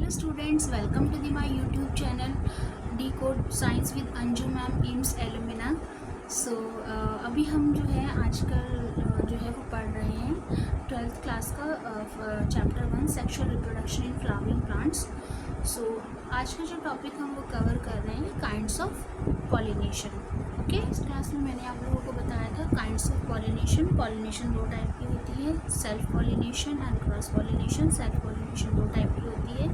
Hello students, welcome to the my YouTube channel D code science with Anju ma'am AIIMS alumna. So अभी हम जो है आजकल जो है वो पढ़ रहे हैं 12th क्लास का chapter 1 sexual reproduction in flowering plants. So आज का जो टॉपिक हम वो कवर कर रहे हैं काइंड्स ऑफ पॉलिनेशन। ओके, इस क्लास में मैंने आप लोगों को बताया था काइंड्स ऑफ पॉलिनेशन। पॉलिनेशन दो टाइप की होती है, self pollination and cross pollination. Self pollination दो टाइप की होती है,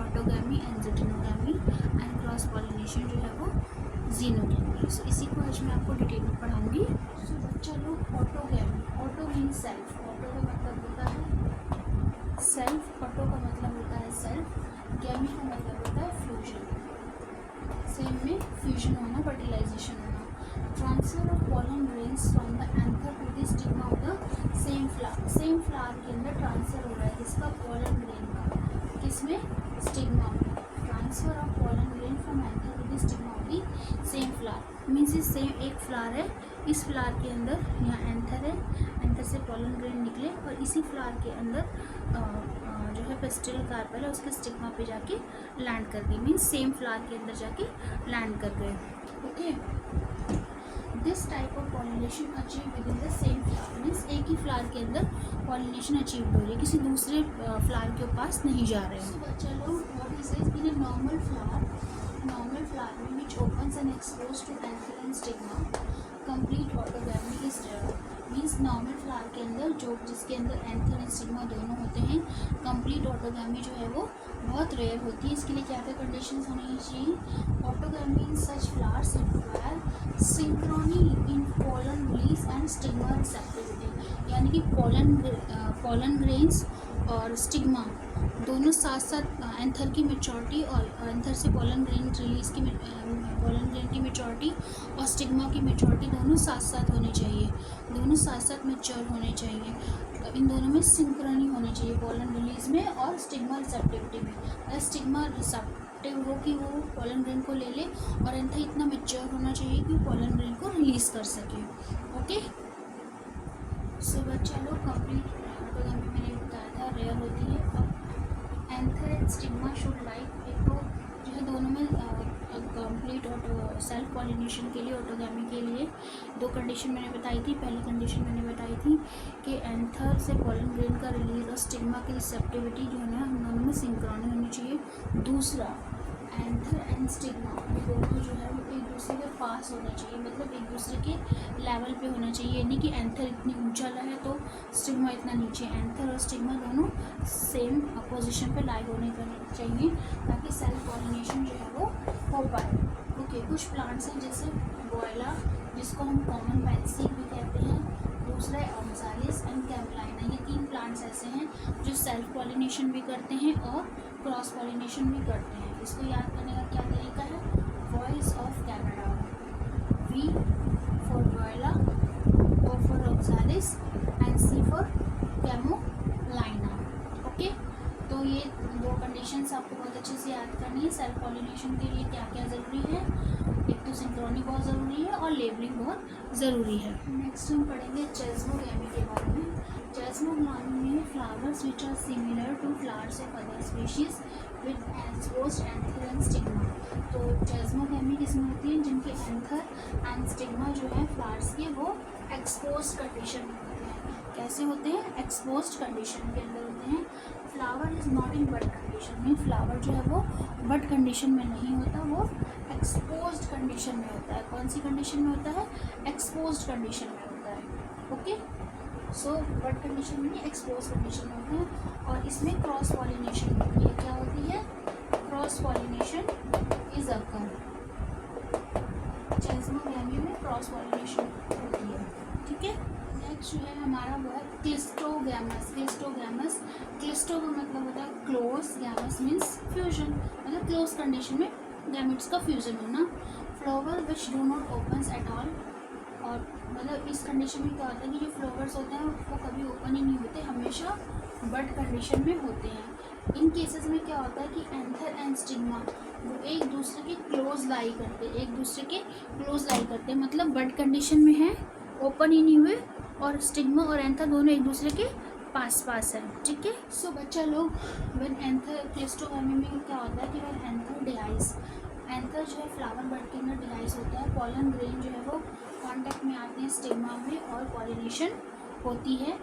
autogamy and xenogamy, and cross pollination जो है वो ज़ीनोगैमी। सो इसी को आज मैं आपको डिटेल में पढ़ाऊँगी। सो बच्चा लोग, autogamy, auto mean self, auto का मतलब होता है सेल्फ, ऑटो का मतलब होता है सेल्फ, गैमी का मतलब होता है फ्यूजन। सेम में फ्यूजन होना, फर्टिलाइजेशन होना। Transfer of pollen grains from the anther to the stigma of the same flower. Same flower के अंदर ट्रांसफर हो रहा है किसका? पॉलन ग्रेन का। किसमें? स्टिग्मा में। Transfer of pollen grain from anther to the stigma of the same flower means ये सेम एक फ्लावर है, इस फ्लावर के अंदर यहाँ एंथर है, एंथर से पॉलन ग्रेन निकले और इसी फ्लावर के अंदर जो है पेस्टिल कार्पेल है उसके स्टिग्मा पे जाके लैंड कर गई, मीन्स सेम फ्लावर के अंदर जाके लैंड कर गए। Okay, this type of pollination achieve with in the same flower means एक ही फ्लावर के अंदर पॉलिनेशन अचीव हो रही है, किसी दूसरे फ्लावर के पास नहीं जा रहे हैं। चलो, what is it? In a normal flower में which opens and expose to anther and stigma, complete autogamy is rare. Means normal flower के अंदर जिसके अंदर एंथर एंड स्टिग्मा दोनों होते हैं, कंप्लीट ऑटोगैमी जो है वो बहुत रेयर होती है। इसके लिए क्या क्या कंडीशंस होनी चाहिए? Autogamy in such flowers require synchrony in pollen release and stigma receptivity, यानी कि पोलन ग्रेन्स और स्टिग्मा दोनों साथ साथ एंथर की मेचोरिटी और एंथर से पोलन ग्रेन रिलीज की पोलन ग्रेन की मेचोरिटी और स्टिग्मा की मेचोरिटी दोनों साथ साथ होनी चाहिए, दोनों साथ साथ मेच्योर होने चाहिए। इन दोनों में सिंक्रोनी होनी चाहिए, पोलन रिलीज में और स्टिग्मा रिसेप्टिविटी में। अगर स्टिग्मा रिसेप्टिव हो कि वो पोलन ग्रेन को ले ले, और एंथर इतना मेच्योर होना चाहिए कि पोलन ग्रेन को रिलीज कर सके। ओके, सो बच्चा लोग, कंप्लीट ऑटोगैमी मैंने बताया था रेयर होती है। अब anther and stigma should like, एक तो जो है दोनों में कंप्लीट सेल्फ पॉलिनेशन के लिए, ऑटोगैमी के लिए दो कंडीशन मैंने बताई थी। पहली कंडीशन मैंने बताई थी कि एंथर से पोलन ग्रेन का रिलीज और स्टिग्मा की रिसेप्टिविटी जो है ना, हम दोनों में सिंक्रोनी होनी चाहिए। दूसरा, एंथर एंड स्टिग्मा ये दोनों जो है वो एक दूसरे के पास होना चाहिए, मतलब एक दूसरे के लेवल पे होना चाहिए, यानी कि एंथर इतनी ऊंचा है तो स्टिग्मा इतना नीचे। एंथर और स्टिग्मा दोनों सेम पोजीशन पे लाई होने चाहिए ताकि सेल्फ पॉलिनेशन जो है वो हो पाए। ओके, कुछ प्लांट्स हैं जैसे वोइला, जिसको हम कॉमन पैंसीक भी कहते हैं, दूसरा है ऑक्सालिस एंड कैमलाइना। ये तीन प्लांट्स ऐसे हैं जो सेल्फ पॉलिनेशन भी करते हैं और क्रॉस पॉलिनेशन भी करते हैं। इसको याद करने का क्या तरीका है? Voice of Canada, V for viola, O for oxalis and C for commelina. Okay, तो ये दो कंडीशंस आपको बहुत अच्छे से याद करनी है। सेल्फ पॉलिनेशन के लिए क्या क्या ज़रूरी है? एक तो सिंक्रोनी बहुत ज़रूरी है और लेबलिंग बहुत ज़रूरी है। नेक्स्ट हम पढ़ेंगे चेस्मोगैमी के बारे में। चेस्मोगैमी में flowers which are similar to flowers of other species with exposed anther and stigma. तो चेस्मोगैमी किसमें होती है? जिनके एंथर एंड स्टिग्मा जो है फ्लावर्स के वो एक्सपोज्ड कंडीशन में होते हैं। कैसे होते हैं? एक्सपोज्ड कंडीशन के अंदर होते हैं। Flower is not in bud condition में, फ्लावर जो है वो बड कंडीशन में नहीं होता, वो एक्सपोज्ड कंडीशन में होता है। कौन सी कंडीशन में होता है? एक्सपोज्ड कंडीशन में होता है। ओके, सो बड कंडीशन में नहीं, एक्सपोज कंडीशन में होता है। और इसमें क्रॉस पॉलिनेशन होती है। क्या होती है? Cross pollination is occur. Chasmogamy में क्रॉस पॉलिनेशन होती है। ठीक है, नेक्स्ट जो है हमारा वो है क्लिस्टोगैमस। क्लिस्टो का मतलब होता है क्लोज, गैमस मीन्स फ्यूजन, मतलब क्लोज कंडीशन में गैमेट्स का फ्यूजन होना। Flower which do not opens at all, और मतलब इस कंडीशन में क्या होता है कि जो फ्लावर्स होते हैं वो कभी ओपन ही नहीं होते, हमेशा बड कंडीशन में होते हैं। इन केसेस में क्या होता है कि एंथर एंड स्टिग्मा वो एक दूसरे के क्लोज लाई करते हैं, मतलब बड कंडीशन में है, ओपन ही नहीं हुए, और स्टिग्मा और एंथर दोनों एक दूसरे के पास पास है, ठीक है। सो बच्चा लोग व्हेन एंथर क्लिस्टोगैमी में क्या होता है कि व्हेन एंथर डिहाइस, एंथर जो है फ्लावर बड के अंदर डिहाइस होता है, पॉलन ग्रेन जो है वो कांटेक्ट में आते हैं स्टिग्मा में और पॉलिनेशन होती है।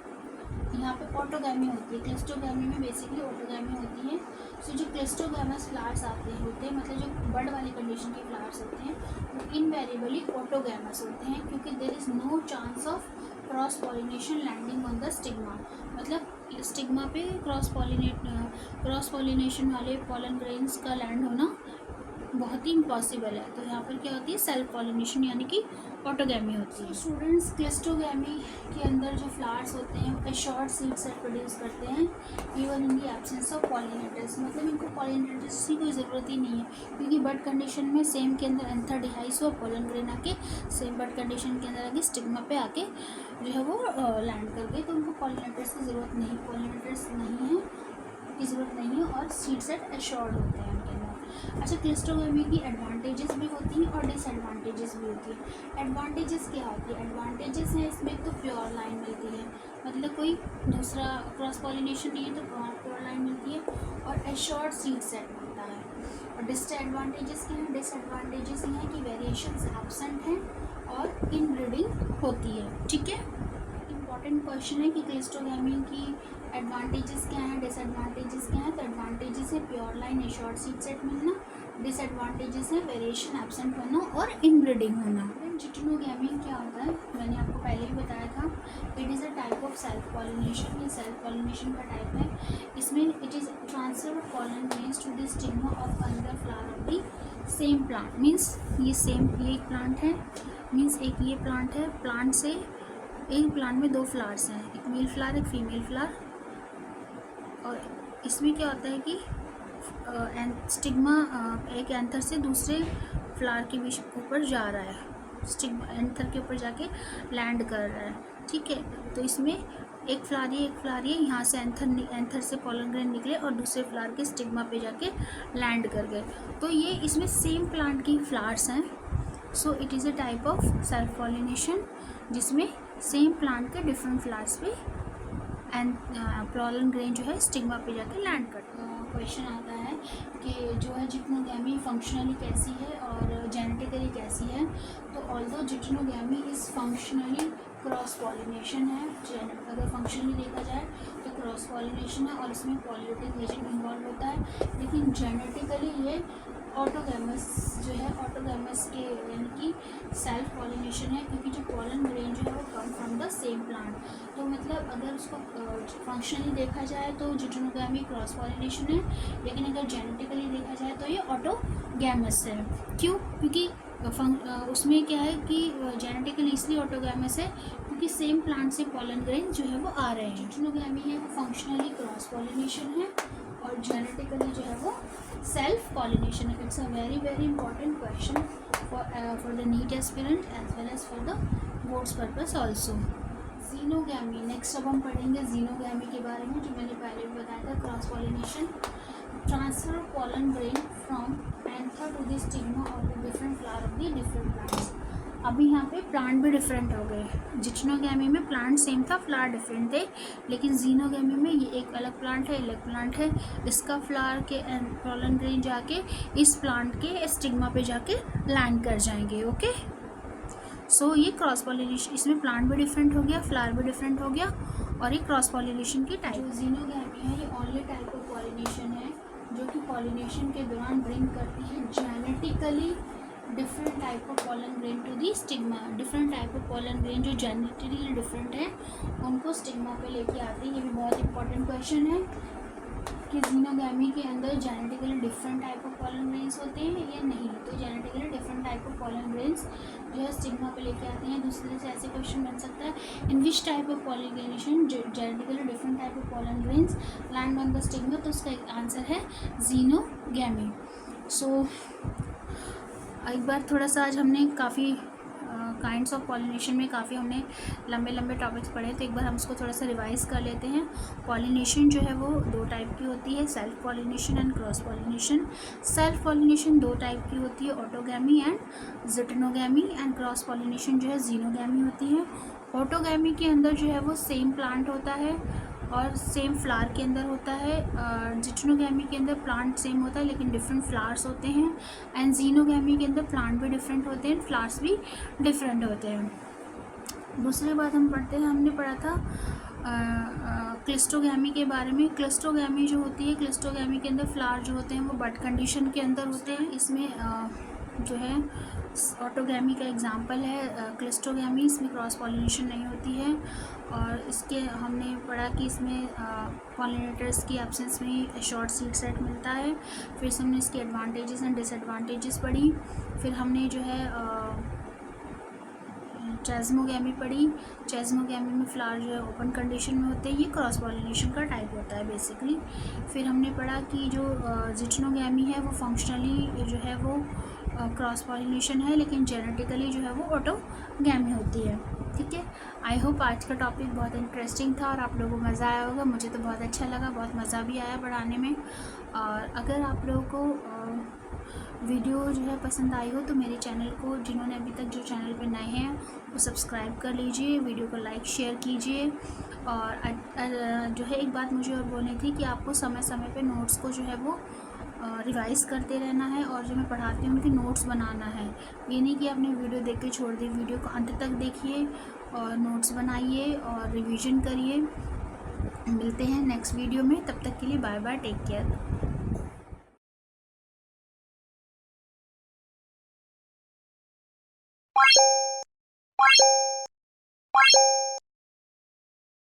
यहाँ पे ऑटोगैमी होती है, क्लिस्टोगैमी में बेसिकली ऑटोगैमी होती है। सो जो क्लिस्टोगैमस फ्लावर्स होते हैं मतलब जो बड वाली कंडीशन के फ्लावर्स होते हैं वो इनवेरिएबली ऑटोगैमस होते हैं, क्योंकि there is no chance of cross pollination landing on the stigma. मतलब स्टिग्मा पे क्रॉस पॉलिनेशन वाले पॉलन ग्रेन्स का लैंड होना बहुत ही इम्पॉसिबल है। तो यहाँ पर क्या होती है, सेल्फ पॉलिनेशन यानी कि ऑटोगैमी होती है। स्टूडेंट्स, क्लिस्टोगैमी के अंदर जो फ्लावर्स होते हैं वो शॉर्ट सीड सेट प्रोड्यूस करते हैं even in the absence of pollinators. मतलब इनको पॉलिनेटर्स की कोई ज़रूरत ही नहीं है, क्योंकि बड कंडीशन में सेम के अंदर एंथर डिहाइस हुआ, पॉलन ग्रेन आके सेम बड कंडीशन के अंदर आके स्टिग्मा पे आके जो है वो लैंड कर गए। तो उनको पॉलिनेटर्स की ज़रूरत नहीं, पॉलिनेटर्स नहीं है की ज़रूरत नहीं है और सीड सेट एश्योर्ड होते हैं उनके अंदर। अच्छा, क्लिस्टोगैमी की एडवांटेजेस भी होती हैं और डिसएडवांटेजेस भी होती है। एडवांटेजेस क्या होती है? एडवांटेजेस हैं इसमें तो प्योर लाइन मिलती है, मतलब कोई दूसरा क्रॉस पॉलिनेशन नहीं है तो प्योर लाइन मिलती है और एश्योर्ड सीड सेट मिलता है। और डिसएडवांटेजेस क्या हैं? डिसएडवांटेजेस ये हैं कि वेरिएशंस एब्सेंट हैं और इनब्रीडिंग होती है, ठीक है। इंपॉर्टेंट क्वेश्चन है कि क्लिस्टोगैमी की एडवांटेजेस क्या हैं, डिसएडवांटेजेस क्या हैं। तो एडवांटेजेस है pure line assured seed set मिलना, डिसएडवांटेजेस है वेरिएशन एब्सेंट होना और इनब्रीडिंग होना। जिटनोगैमी क्या होता है, मैंने आपको पहले भी बताया था, it is a type of self pollination. ये सेल्फ पॉलिनेशन का टाइप है। इसमें it is transfer of pollen grains to the stigma of another flower of the same plant. Means ये एक प्लांट है, मीन्स एक ये प्लांट है, प्लांट से एक प्लांट में दो फ्लावर्स हैं, एक मेल फ्लावर एक फीमेल फ्लावर। और इसमें क्या होता है कि स्टिग्मा एक एंथर से दूसरे फ्लावर के बीच ऊपर जा रहा है, स्टिग्मा एंथर के ऊपर जाके लैंड कर रहा है, ठीक है। तो इसमें एक फ्लावर ये यहाँ से एंथर से पॉलन ग्रेन निकले और दूसरे फ्लावर के स्टिग्मा पे जाके लैंड कर गए। तो ये इसमें सेम प्लांट की फ्लावर्स हैं। So it is a type of self pollination जिसमें सेम प्लांट के डिफरेंट फ्लावर्स पे एंड पॉलन ग्रेन जो है स्टिग्मा पे जाके लैंड करता है। क्वेश्चन आता है कि जो है जिटनोगैमी फंक्शनली कैसी है और जेनेटिकली कैसी है। तो although geitonogamy is functionally cross pollination है, अगर फंक्शनली देखा जाए तो क्रॉस पॉलिनेशन है और इसमें पॉलिनेटिक एजेंट इन्वॉल्व होता है। लेकिन जेनेटिकली ये ऑटोगैमस जो है, ऑटोगैमस के यानी कि सेल्फ पॉलिनेशन है, क्योंकि जो पॉलन ग्रेन जो है वो come from the same plant. तो मतलब अगर उसको फंक्शनली देखा जाए तो जिटनोगैमी क्रॉस पॉलिनेशन है, लेकिन अगर जेनेटिकली देखा जाए तो ये ऑटोगैमस है। क्यों? क्योंकि उसमें क्या है कि जेनेटिकली इसलिए ऑटोगैमस है क्योंकि सेम प्लांट से पॉलन ग्रेन जो है वो आ रहे हैं। जिटनोगैमी है वो फंक्शनली क्रॉस पॉलिनेशन है और जेनेटिकली जो है वो सेल्फ पॉलिनेशन है। It's a very very important question for the NEET aspirant as well as for the boards purpose also. Xenogamy, next अब हम पढ़ेंगे जीनोगैमी के बारे में, जो मैंने पहले भी बताया था। Cross pollination, transfer of pollen grain from anther to the stigma of the different flower of the different plants. अभी यहाँ पे प्लांट भी डिफरेंट हो गए। जिटनोगैमी में प्लांट सेम था, फ्लावर डिफरेंट थे, लेकिन जीनोगैमी में ये एक अलग प्लांट है, अलग प्लांट है। इसका फ्लावर के पॉलन ग्रेन जाके इस प्लांट के स्टिग्मा पे जाके लैंड कर जाएंगे। ओके, सो ये क्रॉस पॉलिनेशन, इसमें प्लांट भी डिफरेंट हो गया, फ्लावर भी डिफरेंट हो गया और ये क्रॉस पॉलिनेशन की टाइप। जो जीनोगैमी है ये ओनली टाइप ऑफ पॉलिनेशन है जो कि पॉलिनेशन के दौरान ब्रिंग करती है genetically different type of pollen grain to the stigma. Different type of pollen grain जो जेनेटिकली डिफरेंट है उनको स्टिग्मा पे लेके आते हैं। ये भी बहुत इंपॉर्टेंट क्वेश्चन है कि जीनोगैमी के अंदर genetically different type of pollen grains होते हैं या नहीं। तो genetically different type of pollen grains जो है स्टिग्मा पे लेके आते हैं। दूसरे से ऐसे क्वेश्चन बन सकता है, in which type of pollination genetically different type of pollen grains land on the stigma. तो उसका एक आंसर है जीनोगैमी। सो एक बार थोड़ा सा आज हमने काफ़ी काइंड्स ऑफ पॉलिनेशन में काफ़ी हमने लंबे लंबे टॉपिक्स पढ़े, तो एक बार हम उसको थोड़ा सा रिवाइज कर लेते हैं। पॉलिनेशन जो है वो दो टाइप की होती है, self pollination and cross pollination. Self pollination दो टाइप की होती है, autogamy and geitonogamy, and cross pollination जो है जीनोगैमी होती है। ऑटोगैमी के अंदर जो है वो सेम प्लांट होता है और सेम फ्लावर के अंदर होता है। जिचनोगैमी के अंदर प्लांट सेम होता है लेकिन डिफरेंट फ्लावर्स होते हैं, एंड जीनोगैमी के अंदर प्लांट भी डिफरेंट होते हैं, फ्लावर्स भी डिफरेंट होते हैं। दूसरी बात हम पढ़ते हैं, हमने पढ़ा था क्लिस्टोगैमी के बारे में। क्लिस्टोगैमी जो होती है, क्लिस्टोगैमी के अंदर फ्लावर जो होते हैं वो बड कंडीशन के अंदर होते हैं। इसमें जो है ऑटोगैमी का एग्जाम्पल है क्लिस्टोगैमी, इसमें क्रॉस पॉलिनेशन नहीं होती है। और इसके हमने पढ़ा कि इसमें पॉलिनेटर्स की एब्सेंस में ही शॉर्ट सीड सेट मिलता है। फिर से हमने इसके एडवांटेजेस एंड डिसएडवांटेजेस पढ़ी। फिर हमने जो है चेस्मोगैमी पढ़ी। चेस्मोगैमी में फ्लावर जो है ओपन कंडीशन में होते हैं, ये क्रॉस पॉलिनेशन का टाइप होता है बेसिकली। फिर हमने पढ़ा कि जो जिचनोगैमी है वो फंक्शनली जो है वो क्रॉस पॉलिनेशन है, लेकिन जेनेटिकली जो है वो ऑटोगैमी होती है। ठीक है, आई होप आज का टॉपिक बहुत इंटरेस्टिंग था और आप लोगों को मज़ा आया होगा। मुझे तो बहुत अच्छा लगा, बहुत मज़ा भी आया पढ़ाने में। और अगर आप लोगों को वीडियो जो है पसंद आई हो तो मेरे चैनल को, जिन्होंने अभी तक जो चैनल पे नए हैं, वो सब्सक्राइब कर लीजिए, वीडियो को लाइक शेयर कीजिए। और जो है एक बात मुझे और बोलनी थी कि आपको समय समय पे नोट्स को जो है वो रिवाइज करते रहना है, और जो मैं पढ़ाती हूँ उनके नोट्स बनाना है। ये नहीं कि आपने वीडियो देख के छोड़ दी, वीडियो को अंत तक देखिए और नोट्स बनाइए और रिवीजन करिए। मिलते हैं नेक्स्ट वीडियो में, तब तक के लिए बाय बाय, टेक केयर।